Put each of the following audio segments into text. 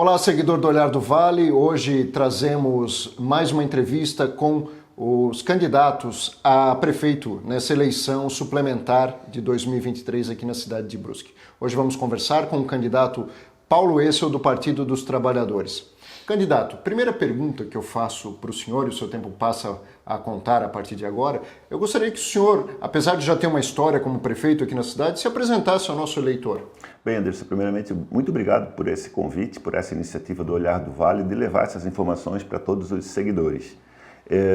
Olá, seguidor do Olhar do Vale. Hoje trazemos mais uma entrevista com os candidatos a prefeito nessa eleição suplementar de 2023 aqui na cidade de Brusque. Hoje vamos conversar com o candidato Paulo Essel, do Partido dos Trabalhadores. Candidato, primeira pergunta que eu faço para o senhor, e o seu tempo passa a contar a partir de agora, eu gostaria que o senhor, apesar de já ter uma história como prefeito aqui na cidade, se apresentasse ao nosso eleitor. Bem, Anderson, primeiramente, muito obrigado por esse convite, por essa iniciativa do Olhar do Vale, de levar essas informações para todos os seguidores.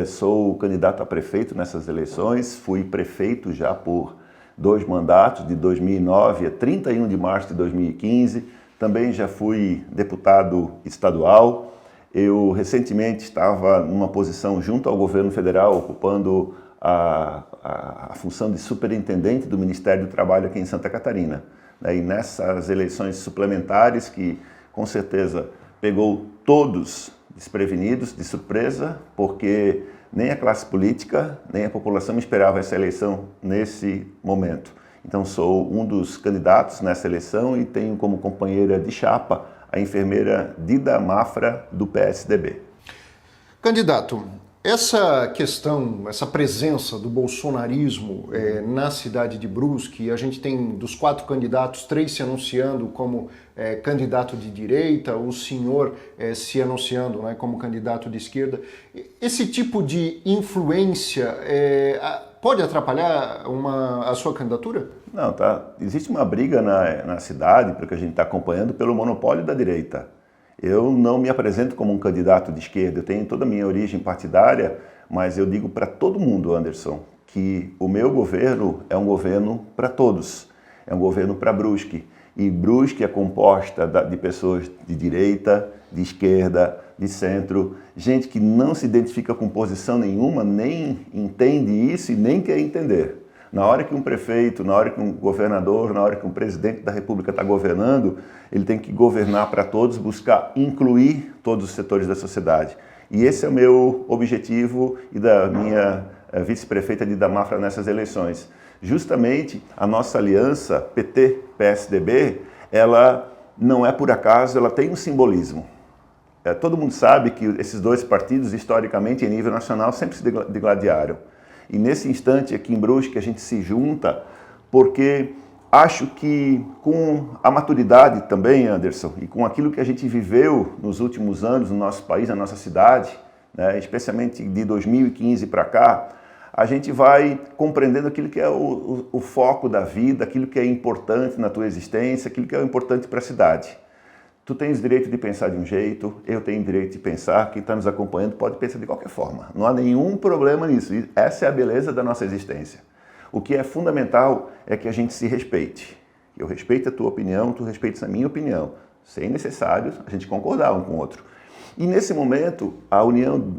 Sou candidato a prefeito nessas eleições, fui prefeito já por 2 mandatos, de 2009 a 31 de março de 2015, também já fui deputado estadual. Eu recentemente estava numa posição junto ao governo federal, ocupando a função de superintendente do Ministério do Trabalho aqui em Santa Catarina. E nessas eleições suplementares, que com certeza pegou todos desprevenidos, de surpresa, porque nem a classe política, nem a população esperava essa eleição nesse momento. Então sou um dos candidatos nessa eleição e tenho como companheira de chapa a enfermeira Dida Mafra, do PSDB. Candidato, essa questão, essa presença do bolsonarismo na cidade de Brusque, a gente tem dos 4 candidatos, 3 se anunciando como candidato de direita, o senhor se anunciando como candidato de esquerda. Esse tipo de influência pode atrapalhar a sua candidatura? Não, tá. Existe uma briga na cidade, porque a gente está acompanhando, pelo monopólio da direita. Eu não me apresento como um candidato de esquerda, eu tenho toda a minha origem partidária, mas eu digo para todo mundo, Anderson, que o meu governo é um governo para todos, é um governo para Brusque. E Brusque é composta de pessoas de direita, de esquerda, de centro, gente que não se identifica com posição nenhuma, nem entende isso e nem quer entender. Na hora que um prefeito, na hora que um governador, na hora que um presidente da República está governando, ele tem que governar para todos, buscar incluir todos os setores da sociedade. E esse é o meu objetivo e da minha vice-prefeita Dida Mafra nessas eleições. Justamente a nossa aliança PT-PSDB, ela não é por acaso, ela tem um simbolismo. Todo mundo sabe que esses 2 partidos, historicamente, em nível nacional, sempre se degladiaram. E nesse instante aqui em Brusque a gente se junta porque acho que com a maturidade também, Anderson, e com aquilo que a gente viveu nos últimos anos no nosso país, na nossa cidade, né, especialmente de 2015 para cá, a gente vai compreendendo aquilo que é o foco da vida, aquilo que é importante na tua existência, aquilo que é importante para a cidade. Tu tens direito de pensar de um jeito, eu tenho direito de pensar, quem está nos acompanhando pode pensar de qualquer forma. Não há nenhum problema nisso. Essa é a beleza da nossa existência. O que é fundamental é que a gente se respeite. Eu respeito a tua opinião, tu respeitas a minha opinião. Sem necessário a gente concordar um com o outro. E nesse momento, a união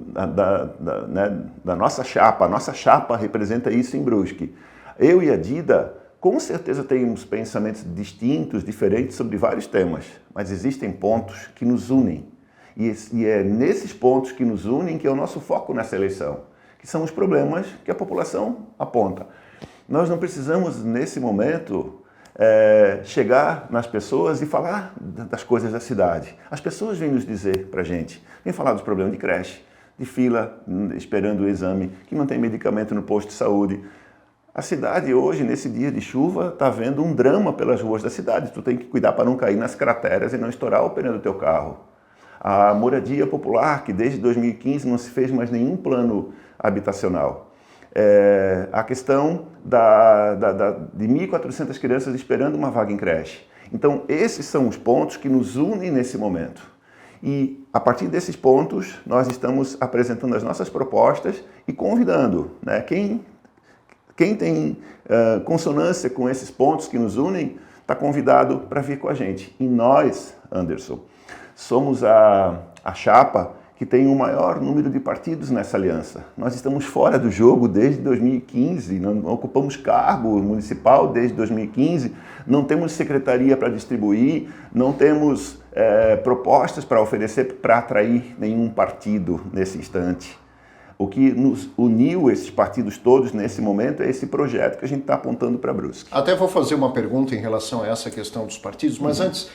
da nossa chapa, a nossa chapa representa isso em Brusque. Eu e a Dida, com certeza temos pensamentos distintos, diferentes sobre vários temas, mas existem pontos que nos unem. E é nesses pontos que nos unem que é o nosso foco nessa eleição, que são os problemas que a população aponta. Nós não precisamos, nesse momento, chegar nas pessoas e falar das coisas da cidade. As pessoas vêm nos dizer para a gente, vêm falar dos problemas de creche, de fila esperando o exame, que não tem medicamento no posto de saúde. A cidade hoje, nesse dia de chuva, está vendo um drama pelas ruas da cidade. Tu tem que cuidar para não cair nas crateras e não estourar o pneu do teu carro. A moradia popular, que desde 2015 não se fez mais nenhum plano habitacional. A questão de 1.400 crianças esperando uma vaga em creche. Então, esses são os pontos que nos unem nesse momento. E, a partir desses pontos, nós estamos apresentando as nossas propostas e convidando, né, quem tem consonância com esses pontos que nos unem, está convidado para vir com a gente. E nós, Anderson, somos a chapa que tem o maior número de partidos nessa aliança. Nós estamos fora do jogo desde 2015, não ocupamos cargo municipal desde 2015, não temos secretaria para distribuir, não temos propostas para oferecer para atrair nenhum partido nesse instante. O que nos uniu esses partidos todos nesse momento é esse projeto que a gente está apontando para Brusque. Até vou fazer uma pergunta em relação a essa questão dos partidos, mas antes,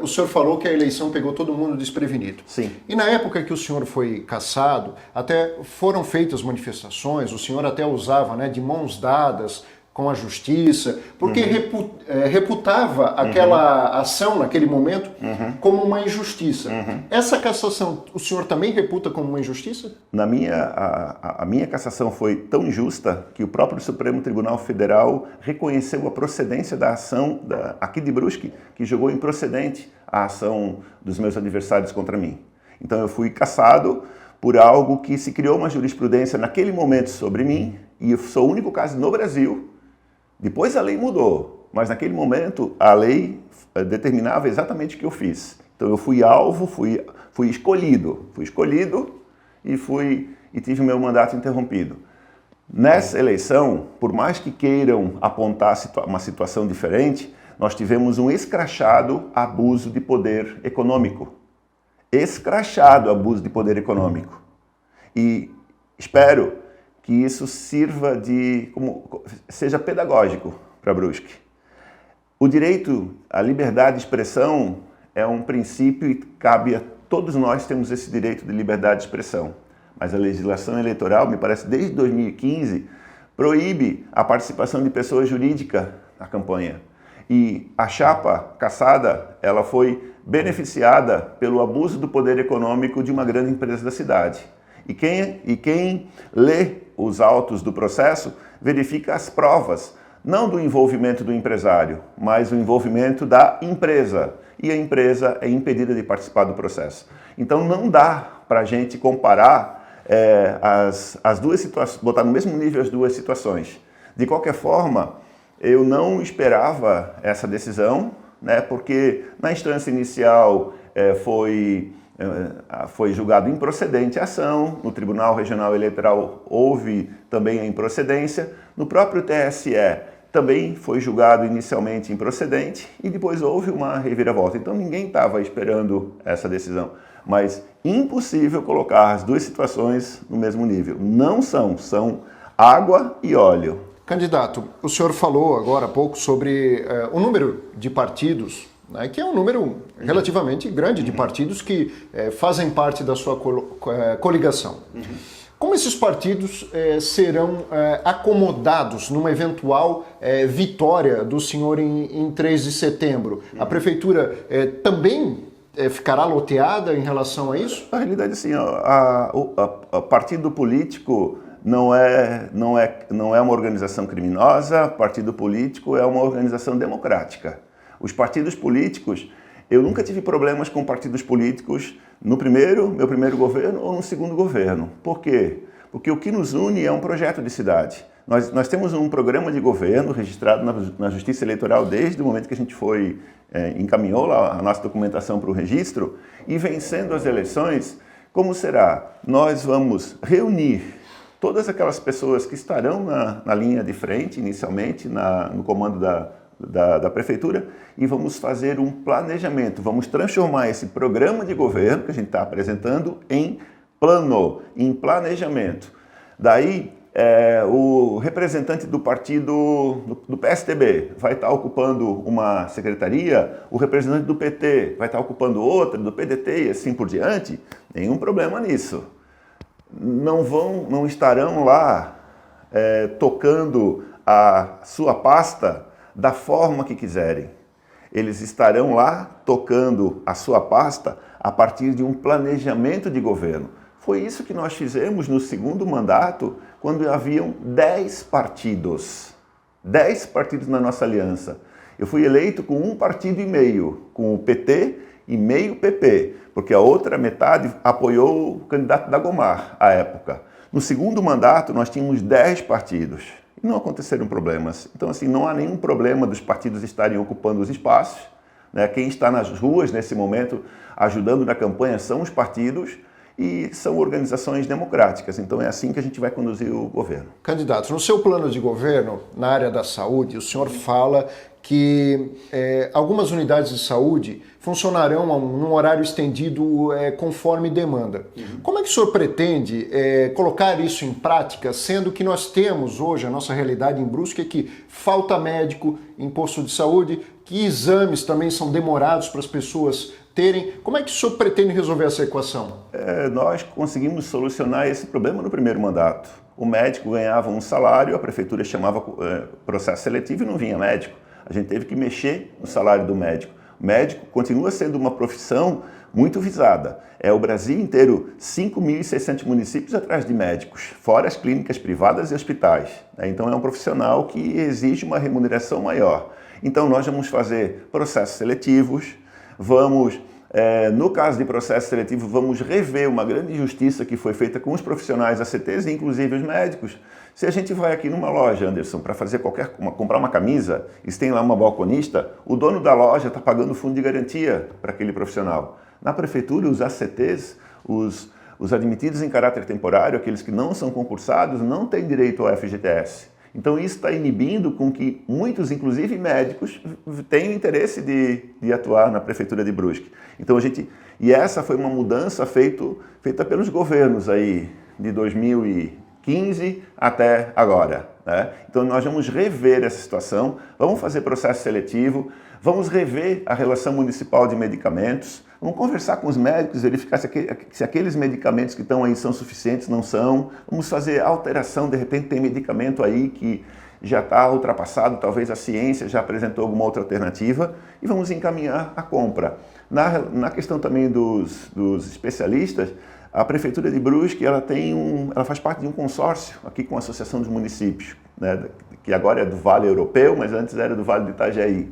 o senhor falou que a eleição pegou todo mundo desprevenido. Sim. E na época que o senhor foi cassado, até foram feitas manifestações, o senhor até usava, né, de mãos dadas com a justiça, porque reputava aquela ação naquele momento como uma injustiça. Essa cassação, o senhor também reputa como uma injustiça? A minha cassação foi tão injusta que o próprio Supremo Tribunal Federal reconheceu a procedência da ação aqui de Brusque, que julgou improcedente a ação dos meus adversários contra mim. Então eu fui cassado por algo que se criou uma jurisprudência naquele momento sobre mim, e eu sou o único caso no Brasil. Depois a lei mudou, mas naquele momento a lei determinava exatamente o que eu fiz. Então eu fui alvo, fui escolhido e tive o meu mandato interrompido. Nessa eleição, por mais que queiram apontar uma situação diferente, nós tivemos um escrachado abuso de poder econômico. Escrachado abuso de poder econômico. E espero que isso sirva seja pedagógico para Brusque. O direito à liberdade de expressão é um princípio e cabe a todos nós temos esse direito de liberdade de expressão. Mas a legislação eleitoral, me parece, desde 2015, proíbe a participação de pessoa jurídica na campanha. E a chapa cassada, ela foi beneficiada pelo abuso do poder econômico de uma grande empresa da cidade. E quem lê os autos do processo verifica as provas, não do envolvimento do empresário, mas o envolvimento da empresa. E a empresa é impedida de participar do processo. Então não dá para a gente comparar as duas situações, botar no mesmo nível as duas situações. De qualquer forma, eu não esperava essa decisão, né, porque na instância inicial foi julgado improcedente a ação, no Tribunal Regional Eleitoral houve também a improcedência, no próprio TSE também foi julgado inicialmente improcedente e depois houve uma reviravolta. Então ninguém estava esperando essa decisão, mas impossível colocar as duas situações no mesmo nível. Não são água e óleo. Candidato, o senhor falou agora há pouco sobre o número de partidos, né, que é um número relativamente grande de partidos que fazem parte da sua coligação. Como esses partidos serão acomodados numa eventual vitória do senhor em 3 de setembro? A prefeitura também ficará loteada em relação a isso? Na realidade, assim, o partido político não é uma organização criminosa, partido político é uma organização democrática. Os partidos políticos, eu nunca tive problemas com partidos políticos no meu primeiro governo ou no segundo governo. Por quê? Porque o que nos une é um projeto de cidade. Nós temos um programa de governo registrado na Justiça Eleitoral desde o momento que a gente encaminhou lá a nossa documentação para o registro e vencendo as eleições, como será? Nós vamos reunir todas aquelas pessoas que estarão na linha de frente, inicialmente, no comando da prefeitura, e vamos fazer um planejamento, vamos transformar esse programa de governo que a gente está apresentando em plano, em planejamento. Daí, o representante do partido do PSDB vai estar ocupando uma secretaria, o representante do PT vai estar ocupando outra, do PDT e assim por diante. Nenhum problema nisso. Não estarão lá tocando a sua pasta da forma que quiserem. Eles estarão lá tocando a sua pasta a partir de um planejamento de governo. Foi isso que nós fizemos no segundo mandato, quando haviam 10 partidos. 10 partidos na nossa aliança. Eu fui eleito com um partido e meio, com o PT e meio PP, porque a outra metade apoiou o candidato Dagomar à época. No segundo mandato, nós tínhamos 10 partidos. E não aconteceram problemas. Então, assim, não há nenhum problema dos partidos estarem ocupando os espaços, né? Quem está nas ruas nesse momento, ajudando na campanha, são os partidos. e são organizações democráticas. Então é assim que a gente vai conduzir o governo. Candidatos, no seu plano de governo, na área da saúde, o senhor fala que algumas unidades de saúde funcionarão num horário estendido conforme demanda. Como é que o senhor pretende colocar isso em prática, sendo que nós temos hoje, a nossa realidade em Brusque é que falta médico em posto de saúde, que exames também são demorados para as pessoas terem. Como é que o senhor pretende resolver essa equação? Nós conseguimos solucionar esse problema no primeiro mandato. O médico ganhava um salário, a prefeitura chamava processo seletivo e não vinha médico. A gente teve que mexer no salário do médico. O médico continua sendo uma profissão muito visada. É o Brasil inteiro, 5.600 municípios atrás de médicos, fora as clínicas privadas e hospitais. Então é um profissional que exige uma remuneração maior. Então nós vamos fazer processos seletivos, no caso de processo seletivo, vamos rever uma grande injustiça que foi feita com os profissionais ACTs, inclusive os médicos. Se a gente vai aqui numa loja, Anderson, para fazer comprar uma camisa, e se tem lá uma balconista, o dono da loja está pagando fundo de garantia para aquele profissional. Na prefeitura, os ACTs, os admitidos em caráter temporário, aqueles que não são concursados, não têm direito ao FGTS. Então isso está inibindo com que muitos, inclusive médicos, tenham interesse de atuar na Prefeitura de Brusque. Então e essa foi uma mudança feita pelos governos aí de 2015 até agora, né? Então nós vamos rever essa situação, vamos fazer processo seletivo, vamos rever a relação municipal de medicamentos, vamos conversar com os médicos, verificar se aqueles medicamentos que estão aí são suficientes, não são. Vamos fazer alteração, de repente tem medicamento aí que já está ultrapassado, talvez a ciência já apresentou alguma outra alternativa, e vamos encaminhar a compra. Na questão também dos especialistas, a Prefeitura de Brusque ela faz parte de um consórcio aqui com a Associação dos Municípios, né, que agora é do Vale Europeu, mas antes era do Vale do Itajaí.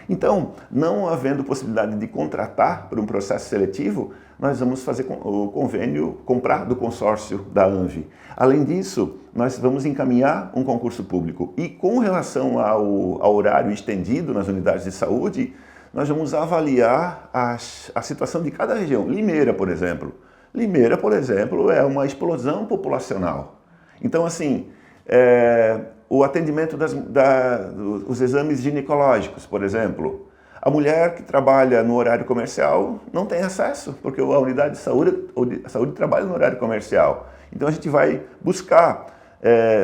Então, não havendo possibilidade de contratar por um processo seletivo, nós vamos fazer o convênio, comprar do consórcio da ANVI. Além disso, nós vamos encaminhar um concurso público. E com relação ao horário estendido nas unidades de saúde, nós vamos avaliar a situação de cada região. Limeira, por exemplo. Limeira, por exemplo, é uma explosão populacional. Então, assim, o atendimento dos exames ginecológicos, por exemplo. A mulher que trabalha no horário comercial não tem acesso, porque a unidade de saúde trabalha no horário comercial. Então a gente vai buscar,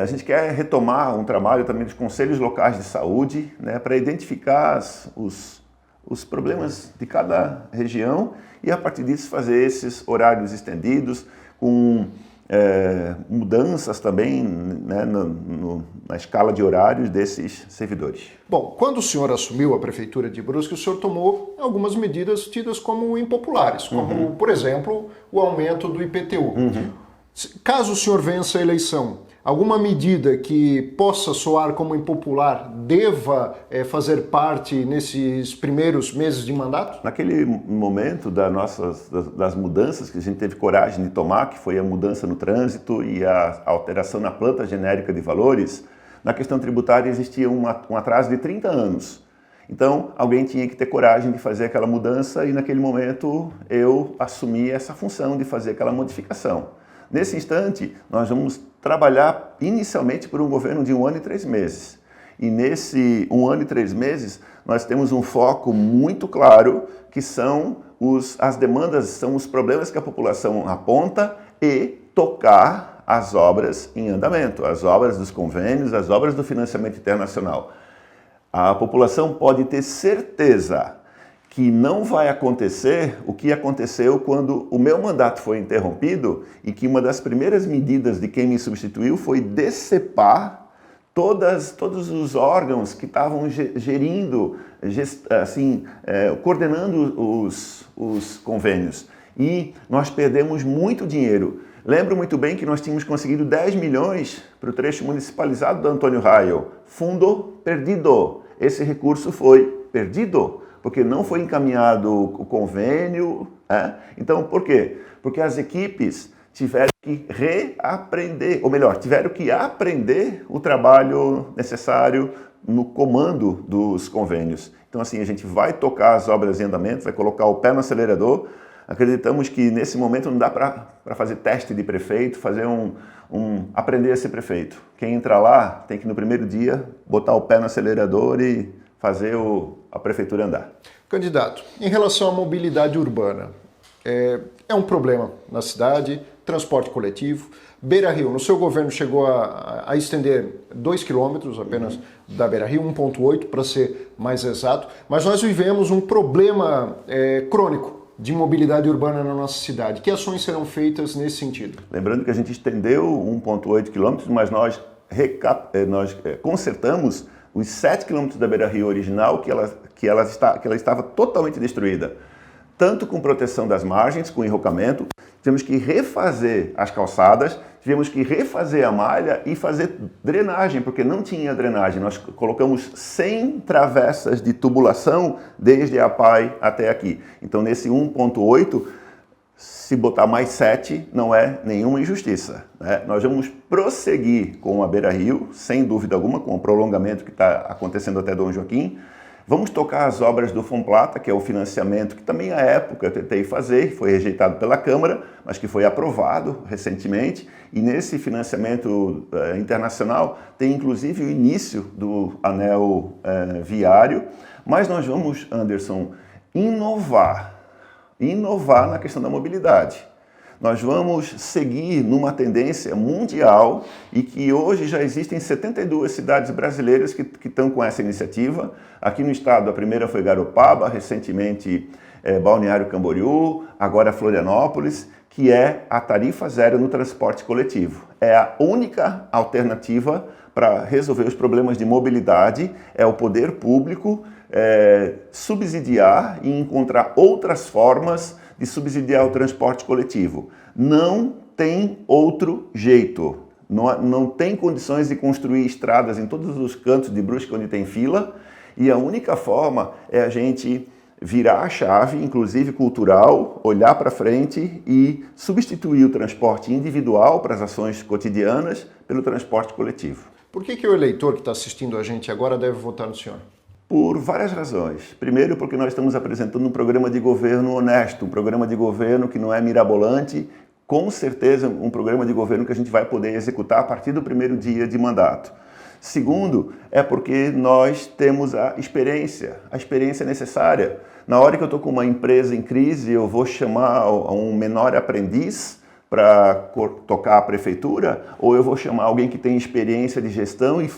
a gente quer retomar um trabalho também dos conselhos locais de saúde, né, para identificar os problemas de cada região e a partir disso fazer esses horários estendidos com mudanças também, né, na escala de horários desses servidores. Bom, quando o senhor assumiu a Prefeitura de Brusque, o senhor tomou algumas medidas tidas como impopulares, como, por exemplo, o aumento do IPTU. Caso o senhor vença a eleição, alguma medida que possa soar como impopular deva fazer parte nesses primeiros meses de mandato? Naquele momento das mudanças que a gente teve coragem de tomar, que foi a mudança no trânsito e a alteração na planta genérica de valores, na questão tributária existia um atraso de 30 anos. Então, alguém tinha que ter coragem de fazer aquela mudança e naquele momento eu assumi essa função de fazer aquela modificação. Nesse instante, nós vamos trabalhar inicialmente por um governo de 1 ano e 3 meses. E nesse 1 ano e 3 meses, nós temos um foco muito claro, que são as demandas, são os problemas que a população aponta e tocar as obras em andamento, as obras dos convênios, as obras do financiamento internacional. A população pode ter certeza que não vai acontecer o que aconteceu quando o meu mandato foi interrompido e que uma das primeiras medidas de quem me substituiu foi decepar todos os órgãos que estavam coordenando os convênios. E nós perdemos muito dinheiro. Lembro muito bem que nós tínhamos conseguido 10 milhões para o trecho municipalizado do Antônio Raio. Fundo perdido. Esse recurso foi perdido, porque não foi encaminhado o convênio. Então, por quê? Porque as equipes tiveram que reaprender, ou melhor, tiveram que aprender o trabalho necessário no comando dos convênios. Então, assim, a gente vai tocar as obras em andamento, vai colocar o pé no acelerador, Acreditamos que nesse momento não dá para fazer teste de prefeito, fazer aprender a ser prefeito. Quem entra lá tem que no primeiro dia botar o pé no acelerador e fazer a prefeitura andar. Candidato, em relação à mobilidade urbana, é um problema na cidade, transporte coletivo. Beira-Rio, no seu governo chegou a estender 2 quilômetros apenas da Beira-Rio, 1,8 para ser mais exato, mas nós vivemos um problema crônico de mobilidade urbana na nossa cidade. Que ações serão feitas nesse sentido? Lembrando que a gente estendeu 1,8 quilômetros, mas nós consertamos os 7 quilômetros da Beira-Rio original que ela estava totalmente destruída. Tanto com proteção das margens, com enrocamento, tivemos que refazer as calçadas, tivemos que refazer a malha e fazer drenagem, porque não tinha drenagem. Nós colocamos 100 travessas de tubulação desde a PAI até aqui. Então, nesse 1,8, se botar mais 7, não é nenhuma injustiça, né? Nós vamos prosseguir com a Beira-Rio, sem dúvida alguma, com o prolongamento que está acontecendo até Dom Joaquim. Vamos tocar as obras do Fomplata, que é o financiamento que também à época eu tentei fazer, foi rejeitado pela Câmara, mas que foi aprovado recentemente. E nesse financiamento internacional tem inclusive o início do anel viário. Mas nós vamos, Anderson, inovar na questão da mobilidade. Nós vamos seguir numa tendência mundial e que hoje já existem 72 cidades brasileiras que estão com essa iniciativa. Aqui no estado, a primeira foi Garopaba, recentemente Balneário Camboriú, agora Florianópolis, que é a tarifa zero no transporte coletivo. É a única alternativa para resolver os problemas de mobilidade, é o poder público subsidiar e encontrar outras formas de subsidiar o transporte coletivo. Não tem outro jeito. Não tem condições de construir estradas em todos os cantos de Brusque onde tem fila, e a única forma é a gente virar a chave, inclusive cultural, olhar para frente e substituir o transporte individual para as ações cotidianas pelo transporte coletivo. Por que o eleitor que está assistindo a gente agora deve votar no senhor? Por várias razões. Primeiro, porque nós estamos apresentando um programa de governo honesto, um programa de governo que não é mirabolante, com certeza um programa de governo que a gente vai poder executar a partir do primeiro dia de mandato. Segundo, é porque nós temos a experiência necessária. Na hora que eu estou com uma empresa em crise, eu vou chamar um menor aprendiz para tocar a prefeitura, ou eu vou chamar alguém que tem experiência de gestão e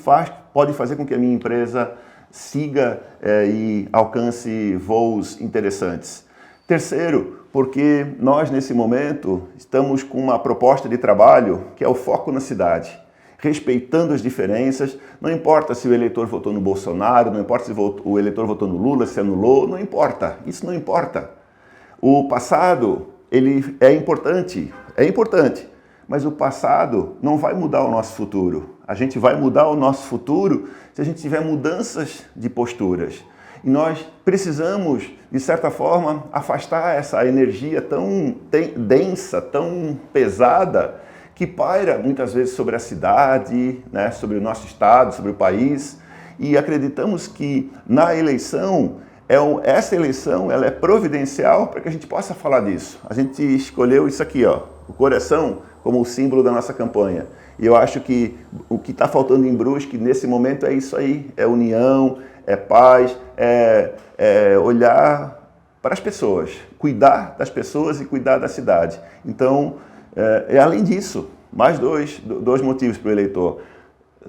pode fazer com que a minha empresa siga e alcance voos interessantes. Terceiro, porque nós nesse momento estamos com uma proposta de trabalho que é o foco na cidade, respeitando as diferenças, não importa se o eleitor votou no Bolsonaro, não importa se o eleitor votou no Lula, se anulou, não importa, isso não importa. O passado, ele é importante, mas o passado não vai mudar o nosso futuro. A gente vai mudar o nosso futuro se a gente tiver mudanças de posturas. E nós precisamos, de certa forma, afastar essa energia tão densa, tão pesada, que paira muitas vezes sobre a cidade, né, sobre o nosso estado, sobre o país. E acreditamos que na eleição, essa eleição ela é providencial para que a gente possa falar disso. A gente escolheu isso aqui, ó, o coração, como o símbolo da nossa campanha. E eu acho que o que está faltando em Brusque nesse momento é isso aí, é união, é paz, é olhar para as pessoas, cuidar das pessoas e cuidar da cidade. Então, além disso, mais dois motivos para o eleitor.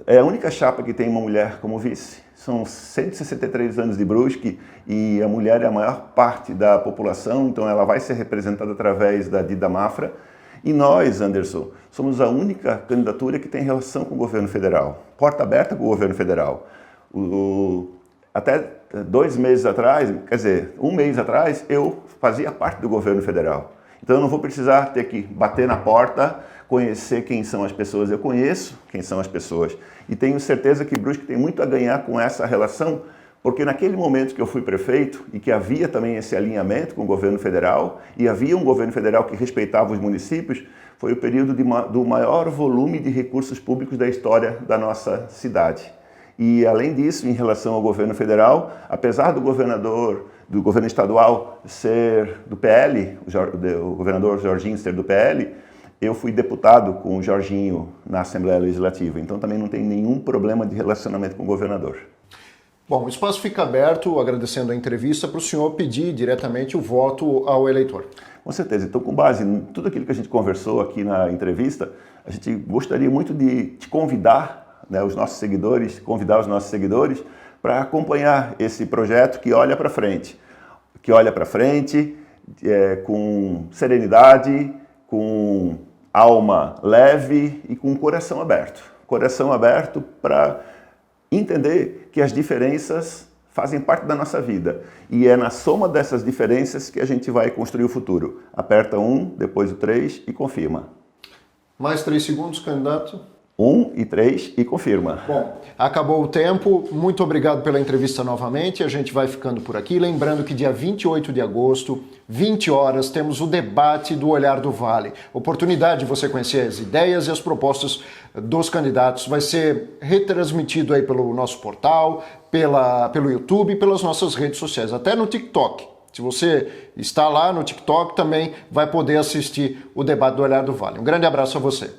É a única chapa que tem uma mulher como vice. São 163 anos de Brusque e a mulher é a maior parte da população, então ela vai ser representada através da Dida Mafra. E nós, Anderson, somos a única candidatura que tem relação com o governo federal, porta aberta com o governo federal. Até 2 meses atrás, quer dizer, 1 mês atrás, eu fazia parte do governo federal. Então eu não vou precisar ter que bater na porta, conhecer quem são as pessoas. Eu conheço quem são as pessoas e tenho certeza que Brusque tem muito a ganhar com essa relação, porque naquele momento que eu fui prefeito e que havia também esse alinhamento com o governo federal e havia um governo federal que respeitava os municípios, foi o período do maior volume de recursos públicos da história da nossa cidade. E, além disso, em relação ao governo federal, apesar do governo estadual ser do PL, o governador Jorginho ser do PL, eu fui deputado com o Jorginho na Assembleia Legislativa, então também não tem nenhum problema de relacionamento com o governador. Bom, o espaço fica aberto, agradecendo a entrevista, para o senhor pedir diretamente o voto ao eleitor. Com certeza. Então, com base em tudo aquilo que a gente conversou aqui na entrevista, a gente gostaria muito de te convidar, né, convidar os nossos seguidores para acompanhar esse projeto que olha para frente. Com serenidade, com alma leve e com coração aberto. Coração aberto para entender que as diferenças fazem parte da nossa vida. E é na soma dessas diferenças que a gente vai construir o futuro. Aperta 1, depois o 3 e confirma. Mais 3 segundos, candidato. 1 e 3 e confirma. Bom, acabou o tempo. Muito obrigado pela entrevista novamente. A gente vai ficando por aqui. Lembrando que dia 28 de agosto, 20 horas, temos o debate do Olhar do Vale. Oportunidade de você conhecer as ideias e as propostas dos candidatos. Vai ser retransmitido aí pelo nosso portal, pelo YouTube e pelas nossas redes sociais, até no TikTok. Se você está lá no TikTok, também vai poder assistir o debate do Olhar do Vale. Um grande abraço a você.